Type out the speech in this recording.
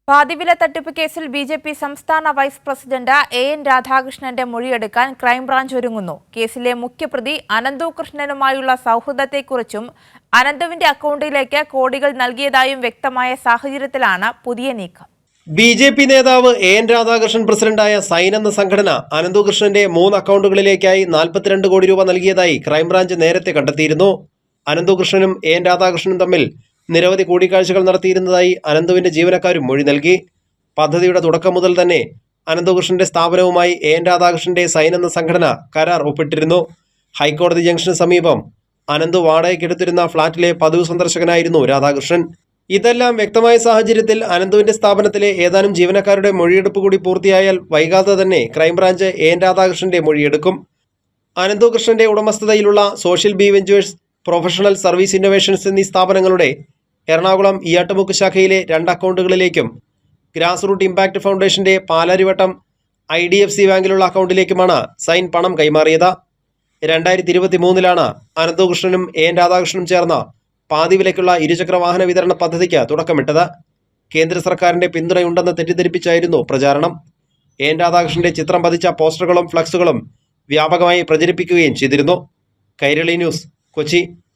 പാതിവില തട്ടിപ്പ് കേസിൽ ബി.ജെ.പി. സംസ്ഥാന വൈസ് പ്രസിഡന്റ് എൻ രാധാകൃഷ്ണന്റെ മൊഴിയെടുക്കാൻ ക്രൈംബ്രാഞ്ച് ഒരുങ്ങുന്നു. കേസിലെ മുഖ്യപ്രതി അനന്തു കൃഷ്ണനുമായുള്ള സൗഹൃദത്തെക്കുറിച്ചും അനന്തുവിന്റെ അക്കൗണ്ടിലേക്ക് കോടികൾ നൽകിയതായും വ്യക്തമായ സാഹചര്യത്തിലാണ് പുതിയ നീക്കം. ബി.ജെ.പി. നേതാവ് എൻ രാധാകൃഷ്ണൻ പ്രസിഡന്റായ സൈൻ എന്ന സംഘടന അനന്തുകൃഷ്ണന്റെ 3 അക്കൗണ്ടുകളിലേക്കായി 42 കോടി രൂപ നൽകിയതായി ക്രൈംബ്രാഞ്ച് നേരത്തെ കണ്ടെത്തിയിരുന്നു. അനന്തുകൃഷ്ണനും എൻ രാധാകൃഷ്ണനും തമ്മിൽ നിരവധി കൂടിക്കാഴ്ചകൾ നടത്തിയിരുന്നതായി അനന്തുവിന്റെ ജീവനക്കാരും മൊഴി നൽകി. പദ്ധതിയുടെ തുടക്കം മുതൽ തന്നെ അനന്തുകൃഷ്ണന്റെ സ്ഥാപനവുമായി എൻ രാധാകൃഷ്ണന്റെ സൈൻ എന്ന സംഘടന കരാർ ഒപ്പിട്ടിരുന്നു. ഹൈക്കോടതി ജംഗ്ഷന് സമീപം അനന്തു വാടകയ്ക്കെടുത്തിരുന്ന ഫ്ളാറ്റിലെ പതിവ് സന്ദർശകനായിരുന്നു രാധാകൃഷ്ണൻ. ഇതെല്ലാം വ്യക്തമായ സാഹചര്യത്തിൽ അനന്തുവിന്റെ സ്ഥാപനത്തിലെ ഏതാനും ജീവനക്കാരുടെ മൊഴിയെടുപ്പ് കൂടി പൂർത്തിയായാൽ വൈകാതെ തന്നെ ക്രൈംബ്രാഞ്ച് എൻ രാധാകൃഷ്ണന്റെ മൊഴിയെടുക്കും. അനന്തുകൃഷ്ണന്റെ ഉടമസ്ഥതയിലുള്ള social B ventures, professional service innovations എന്നീ സ്ഥാപനങ്ങളുടെ എറണാകുളം ഇയാട്ടുമുക്ക് ശാഖയിലെ 2 അക്കൗണ്ടുകളിലേക്കും ഗ്രാസ് റൂട്ട് ഇമ്പാക്ട് ഫൗണ്ടേഷന്റെ പാലാരിവട്ടം IDFC ബാങ്കിലുള്ള അക്കൗണ്ടിലേക്കുമാണ് സൈൻ പണം കൈമാറിയത്. 2023 അനന്തുകൃഷ്ണനും എൻ രാധാകൃഷ്ണനും ചേർന്ന പാതിവിലയ്ക്കുള്ള ഇരുചക്ര വാഹന വിതരണ പദ്ധതിക്ക് തുടക്കമിട്ടത്. കേന്ദ്ര സർക്കാരിന്റെ പിന്തുണയുണ്ടെന്ന് തെറ്റിദ്ധരിപ്പിച്ചായിരുന്നു പ്രചാരണം. എൻ രാധാകൃഷ്ണന്റെ ചിത്രം പതിച്ച പോസ്റ്ററുകളും ഫ്ലക്സുകളും വ്യാപകമായി പ്രചരിപ്പിക്കുകയും ചെയ്തിരുന്നു. കൈരളി ന്യൂസ്, കൊച്ചി.